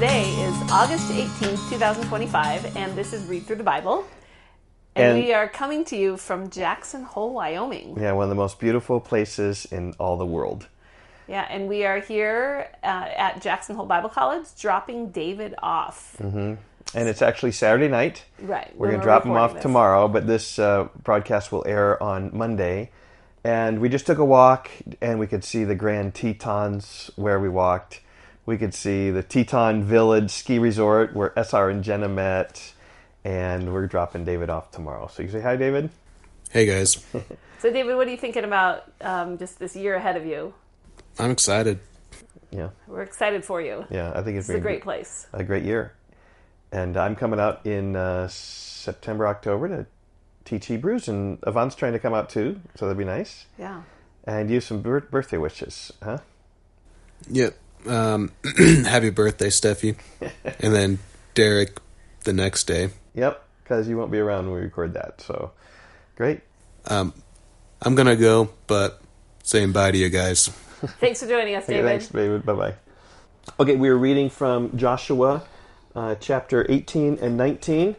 Today is August 18th, 2025, and this is Read Through the Bible. And we are coming to you from Jackson Hole, Wyoming. Yeah, one of the most beautiful places in all the world. Yeah, and we are here at Jackson Hole Bible College dropping David off. Mm-hmm. And it's actually Saturday night. Right. We're going to drop him off tomorrow, but this broadcast will air on Monday. And we just took a walk, and we could see the Grand Tetons where we walked. We could see the Teton Village Ski Resort where SR and Jenna met. And we're dropping David off tomorrow. So you say hi, David? Hey, guys. So, David, what are you thinking about just this year ahead of you? I'm excited. Yeah. We're excited for you. Yeah, I think it's a great place. A great year. And I'm coming out in September, October to teach Hebrews. And Yvonne's trying to come out too, so that'd be nice. Yeah. And you have some birthday wishes, huh? Yep. Happy birthday, Steffi. And then Derek the next day. Yep, because you won't be around when we record that. So, great. I'm going to go, but saying bye to you guys. Thanks for joining us, David. Thanks, David. Bye-bye. Okay, we are reading from Joshua chapter 18 and 19.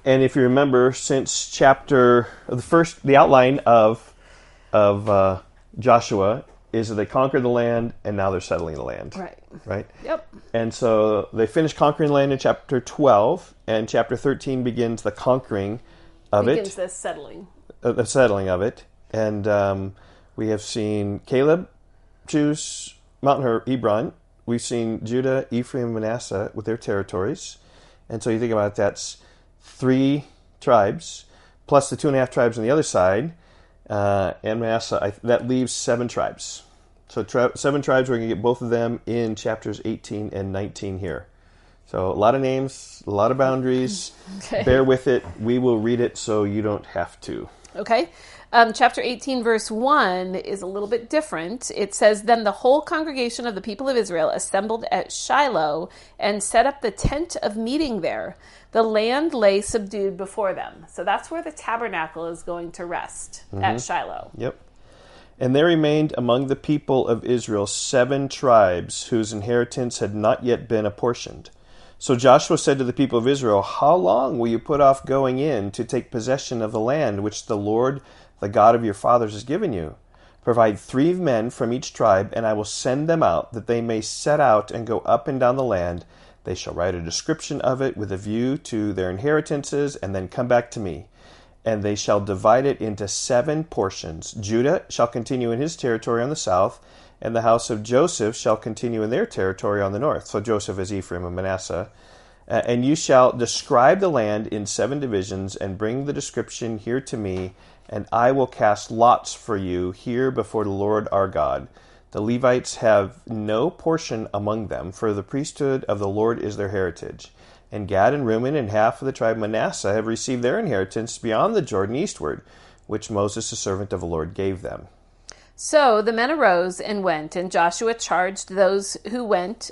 And if you remember, since the outline of Joshua is that they conquered the land and now they're settling the land. Right? Yep. And so they finished conquering the land in chapter 12, and chapter 13 begins the conquering of it. Begins the settling. The settling of it. And we have seen Caleb choose Mount Hebron. We've seen Judah, Ephraim, and Manasseh with their territories. And so you think about it, that's 3 tribes, plus the 2.5 tribes on the other side, and Manasseh. That leaves 7 tribes. So 7 tribes, we're going to get both of them in chapters 18 and 19 here. So a lot of names, a lot of boundaries. Okay. Bear with it. We will read it so you don't have to. Okay. Chapter 18, verse 1 is a little bit different. It says, "Then the whole congregation of the people of Israel assembled at Shiloh and set up the tent of meeting there. The land lay subdued before them." So that's where the tabernacle is going to rest, at Shiloh. Yep. "And there remained among the people of Israel 7 tribes whose inheritance had not yet been apportioned. So Joshua said to the people of Israel, 'How long will you put off going in to take possession of the land which the Lord, the God of your fathers, has given you? Provide 3 men from each tribe, and I will send them out, that they may set out and go up and down the land. They shall write a description of it with a view to their inheritances, and then come back to me. And they shall divide it into 7 portions. Judah shall continue in his territory on the south, and the house of Joseph shall continue in their territory on the north.'" So Joseph is Ephraim and Manasseh. "And you shall describe the land in 7 divisions, and bring the description here to me, and I will cast lots for you here before the Lord our God. The Levites have no portion among them, for the priesthood of the Lord is their heritage. And Gad and Reuben and half of the tribe of Manasseh have received their inheritance beyond the Jordan eastward, which Moses the servant of the Lord gave them." So the men arose and went, and Joshua charged those who went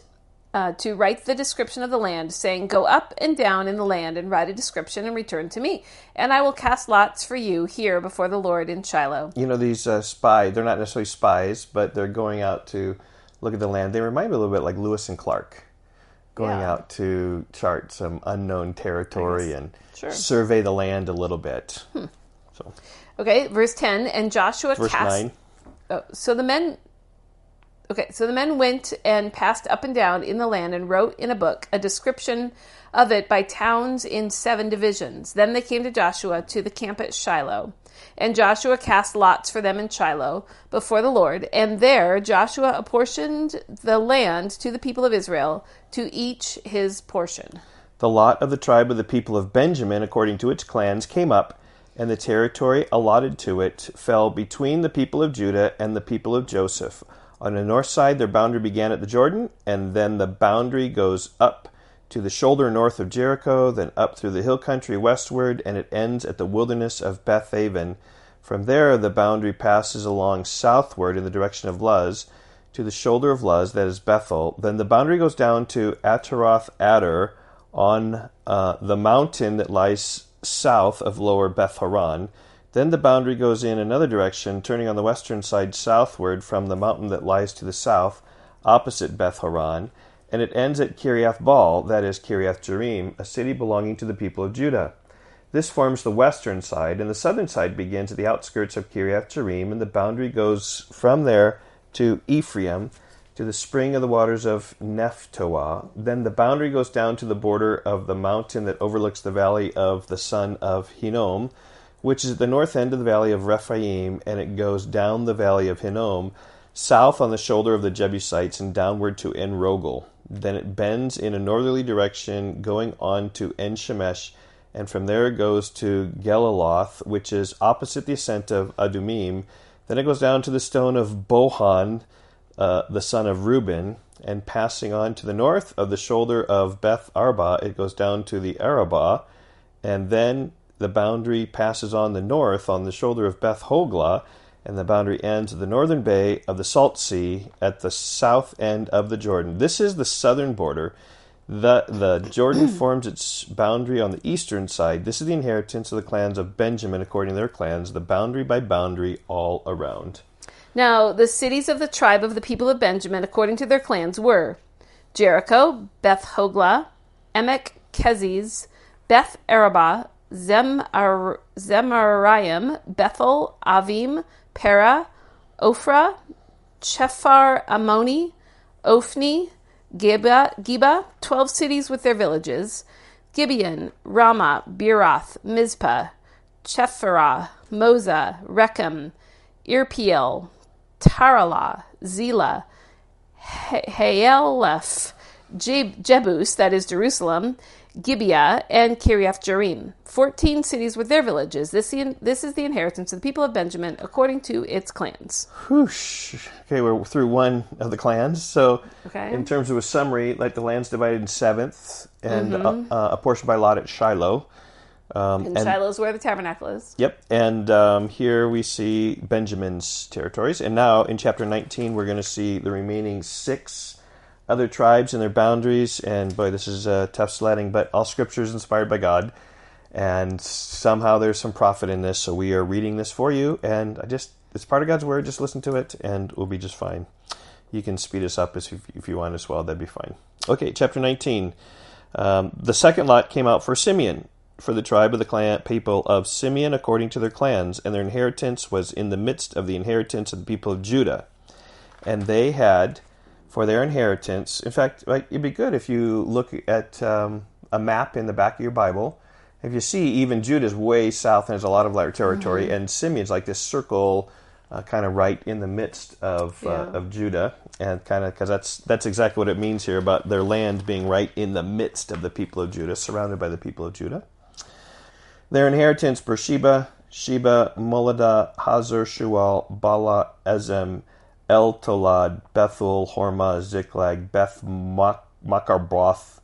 to write the description of the land, saying, "Go up and down in the land and write a description and return to me, and I will cast lots for you here before the Lord in Shiloh." You know, these spies, they're not necessarily spies, but they're going out to look at the land. They remind me a little bit like Lewis and Clark, going out to chart some unknown territory and survey the land a little bit. So, okay, verse 10, "And Joshua verse cast..." 9. So the men went and passed up and down in the land and wrote in a book a description of it by towns in 7 divisions. Then they came to Joshua to the camp at Shiloh. And Joshua cast lots for them in Shiloh before the Lord. And there Joshua apportioned the land to the people of Israel, to each his portion. "The lot of the tribe of the people of Benjamin, according to its clans, came up, and the territory allotted to it fell between the people of Judah and the people of Joseph. On the north side, their boundary began at the Jordan, and then the boundary goes up to the shoulder north of Jericho, then up through the hill country westward, and it ends at the wilderness of Bethaven. From there, the boundary passes along southward in the direction of Luz, to the shoulder of Luz, that is Bethel. Then the boundary goes down to Ataroth Adar on the mountain that lies south of lower Beth Horon. Then the boundary goes in another direction, turning on the western side southward from the mountain that lies to the south, opposite Beth Horon. and it ends at Kiriath Baal, that is Kiriath Jearim, a city belonging to the people of Judah. This forms the western side, and the southern side begins at the outskirts of Kiriath Jearim, and the boundary goes from there to Ephraim, to the spring of the waters of Nephtoah. Then the boundary goes down to the border of the mountain that overlooks the valley of the son of Hinnom, which is at the north end of the valley of Rephaim, and it goes down the valley of Hinnom, south on the shoulder of the Jebusites, and downward to En Rogel. Then it bends in a northerly direction, going on to En Shemesh, and from there it goes to Geliloth, which is opposite the ascent of Adumim. Then it goes down to the stone of Bohan, the son of Reuben, and passing on to the north of the shoulder of Beth Arba, it goes down to the Arabah, and then the boundary passes on the north on the shoulder of Beth Hoglah, and the boundary ends at the northern bay of the Salt Sea at the south end of the Jordan. This is the southern border. The Jordan forms its boundary on the eastern side. This is the inheritance of the clans of Benjamin according to their clans, the boundary by boundary all around. Now, the cities of the tribe of the people of Benjamin according to their clans were Jericho, Beth Hoglah, Emek Keziz, Beth Arabah, Zemaraim, Bethel, Avim, Pera, Ophrah, Chephar Ammoni, Ophni, Geba, 12 cities with their villages, Gibeon, Ramah, Beeroth, Mizpah, Chephirah, Moza, Rechem, Irpeel, Taralah, Zela, Haelef, Jebus, that is Jerusalem, Gibeah, and Kiriath Jearim. 14 cities with their villages. This is the inheritance of the people of Benjamin according to its clans. Whoosh. Okay, we're through one of the clans. So Okay. in terms of a summary, like the land's divided in sevenths, and a portion by lot at Shiloh. And Shiloh's where the tabernacle is. Yep, and here we see Benjamin's territories. And now in chapter 19, we're going to see the remaining 6 other tribes and their boundaries. And boy, this is tough sledding, but all scripture is inspired by God. And somehow there's some profit in this, so we are reading this for you. And it's part of God's word. Just listen to it, and we'll be just fine. You can speed us up if you want as well. That'd be fine. Okay, chapter 19. The second lot came out for Simeon, for the tribe of the clan people of Simeon according to their clans, and their inheritance was in the midst of the inheritance of the people of Judah. And they had for their inheritance, in fact, it'd be good if you look at a map in the back of your Bible. If you see, even Judah's way south and has a lot of like territory, and Simeon's like this circle kind of right in the midst of Judah, and kind of because that's exactly what it means here about their land being right in the midst of the people of Judah, surrounded by the people of Judah. Their inheritance: Beersheba, Sheba, Moladah, Hazar, Shual, Bala, Ezem, El Tolad, Bethel, Hormah, Ziklag, Beth Makarboth,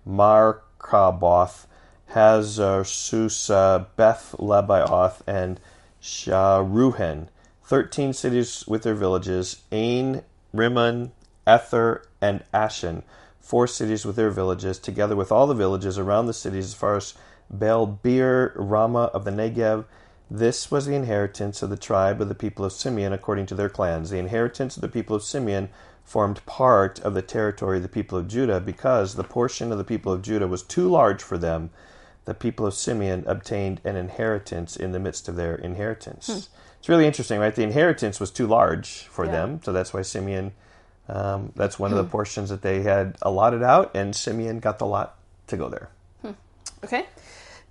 Markaboth, Hazar, Susa, Beth Lebaoth, and Sharuhen. 13 cities with their villages: Ain, Rimmon, Ether, and Ashen. 4 cities with their villages, together with all the villages around the cities as far as Baal-beer, Ramah of the Negev. This was the inheritance of the tribe of the people of Simeon according to their clans. The inheritance of the people of Simeon formed part of the territory of the people of Judah because the portion of the people of Judah was too large for them. The people of Simeon obtained an inheritance in the midst of their inheritance. It's really interesting, right? The inheritance was too large for them, so that's why Simeon, that's one of the portions that they had allotted out, and Simeon got the lot to go there. Okay.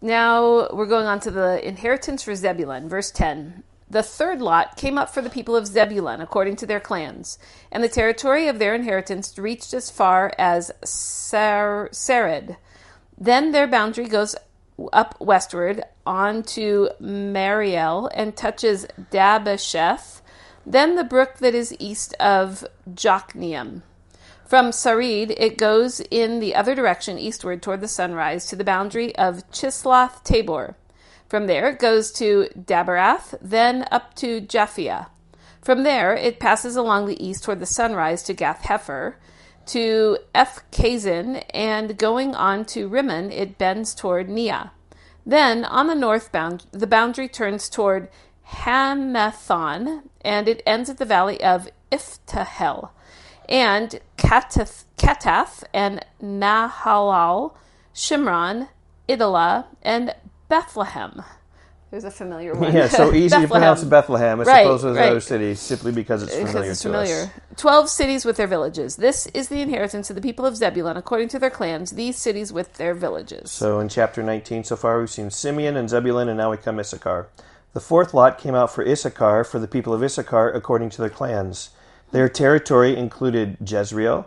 Now we're going on to the inheritance for Zebulun, verse 10. The third lot came up for the people of Zebulun according to their clans, and the territory of their inheritance reached as far as Sarid. Then their boundary goes up westward on to Mariel and touches Dabasheth, then the brook that is east of Jokneam. From Sarid, it goes in the other direction eastward toward the sunrise to the boundary of Chisloth Tabor. From there, it goes to Daberath, then up to Japhia. From there, it passes along the east toward the sunrise to Gath Hefer, to Ephkazin, and going on to Rimmon, it bends toward Neah. Then, on the north the boundary turns toward Hamathon, and it ends at the valley of Iftahel. and Katath and Nahalal, Shimron, Idalah, and Bethlehem. There's a familiar one. Yeah, so easy to pronounce Bethlehem as opposed to those other cities, simply because it's familiar to us. 12 cities with their villages. This is the inheritance of the people of Zebulun according to their clans, these cities with their villages. So in chapter 19 so far, we've seen Simeon and Zebulun, and now we come Issachar. The fourth lot came out for Issachar, for the people of Issachar, according to their clans. Their territory included Jezreel,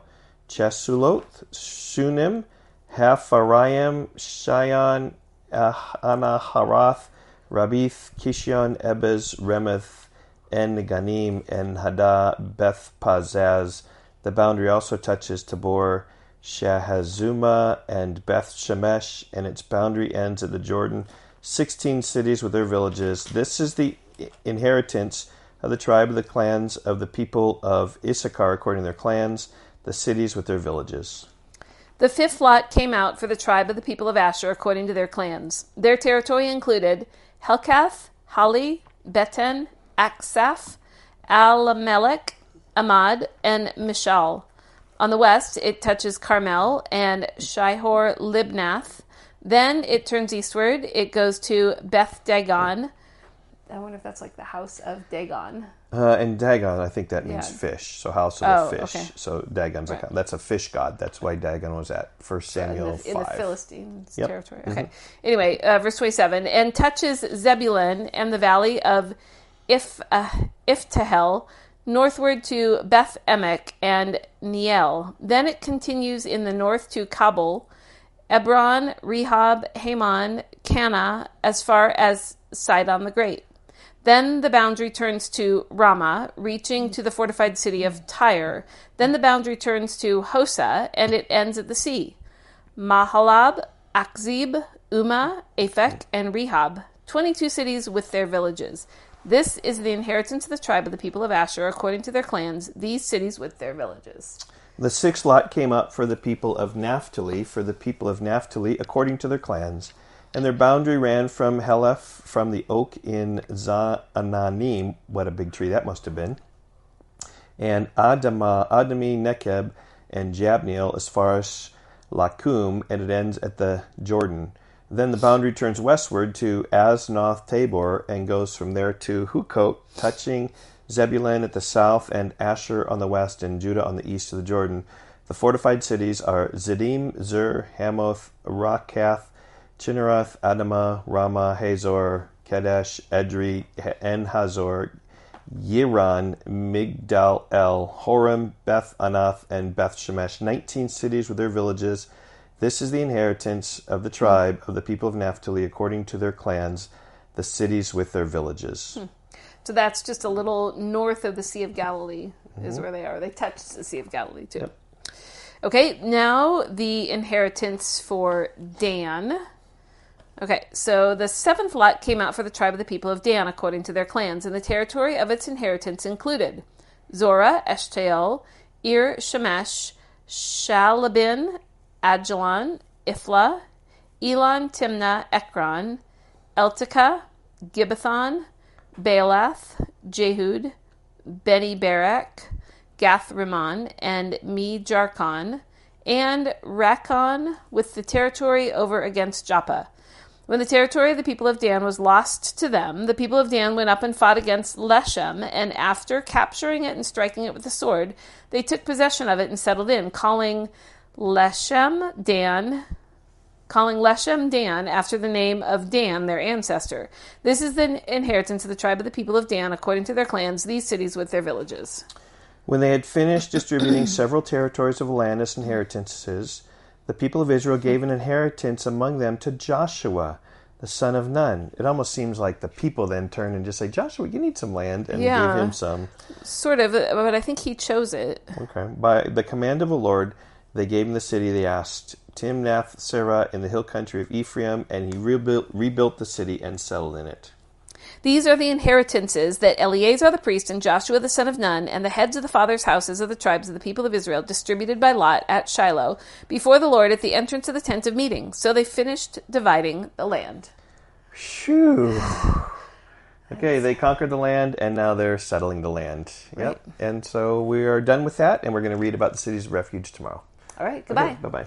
Chesuloth, Shunem, Hapharaim, Shion, Anaharath, Rabith, Kishion, Ebez, Remeth, En-Ganim, and Hadah, Beth Pazaz. The boundary also touches Tabor, Shahazuma, and Beth Shemesh, and its boundary ends at the Jordan. 16 cities with their villages. This is the inheritance of the tribe of the clans of the people of Issachar according to their clans, the cities with their villages. The fifth lot came out for the tribe of the people of Asher according to their clans. Their territory included Helkath, Hali, Beten, Aksaph, Alamelech, Amad, and Mishal. On the west, it touches Carmel and Shihor Libnath. Then it turns eastward. It goes to Beth Dagon. I wonder if that's like the house of Dagon. And Dagon, I think that means fish. So house of the fish. Okay. So Dagon's that's a fish god. That's why Dagon was at 1 Samuel 5. In the Philistines territory. Okay. Anyway, verse 27. And touches Zebulun and the valley of Iftahel, northward to Beth Emek and Neiel. Then it continues in the north to Kabul, Ebron, Rehob, Haman, Cana, as far as Sidon the Great. Then the boundary turns to Ramah, reaching to the fortified city of Tyre. Then the boundary turns to Hosa, and it ends at the sea. Mahalab, Akzib, Umah, Aphek, and Rehob, 22 cities with their villages. This is the inheritance of the tribe of the people of Asher, according to their clans, these cities with their villages. The sixth lot came up for the people of Naphtali, according to their clans. And their boundary ran from Heleph, from the oak in Zaananim, what a big tree that must have been, and Adami, Nekeb, and Jabneel as far as Lakum, and it ends at the Jordan. Then the boundary turns westward to Aznoth Tabor and goes from there to Hukok, touching Zebulun at the south and Asher on the west and Judah on the east of the Jordan. The fortified cities are Ziddim, Zur, Hamoth, Rakath, Chinneroth, Adamah, Ramah, Hazor, Kadesh, Edrei, En-Hazor, Yiran, Migdal El, Horem, Beth Anath, and Beth Shemesh, 19 cities with their villages. This is the inheritance of the tribe of the people of Naphtali according to their clans, the cities with their villages. So that's just a little north of the Sea of Galilee is where they are. They touch the Sea of Galilee too. Yep. Okay, now the inheritance for Dan. Okay, so the seventh lot came out for the tribe of the people of Dan according to their clans, and the territory of its inheritance included Zorah, Eshtaol, Ir Shemesh, Shalabin, Ajalon, Iflah, Elon, Timnah, Ekron, Eltekah, Gibbethon, Baalath, Jehud, Beni Berak, Gath Rimmon, and Me Jarkon, and Rakkon with the territory over against Joppa. When the territory of the people of Dan was lost to them, the people of Dan went up and fought against Leshem, and after capturing it and striking it with the sword, they took possession of it and settled in, calling Leshem Dan after the name of Dan, their ancestor. This is the inheritance of the tribe of the people of Dan, according to their clans, these cities with their villages. When they had finished distributing several territories of land as inheritances, the people of Israel gave an inheritance among them to Joshua, the son of Nun. It almost seems like the people then turned and just say, Joshua, you need some land, and gave him some. Sort of, but I think he chose it. Okay. By the command of the Lord, they gave him the city they asked, Timnath Serah in the hill country of Ephraim, and he rebuilt the city and settled in it. These are the inheritances that Eleazar the priest and Joshua the son of Nun and the heads of the fathers' houses of the tribes of the people of Israel distributed by lot at Shiloh before the Lord at the entrance of the tent of meeting. So they finished dividing the land. Phew. Okay, they conquered the land, and now they're settling the land. Yep. Right. And so we are done with that, and we're going to read about the cities of refuge tomorrow. All right, goodbye. Okay, bye-bye.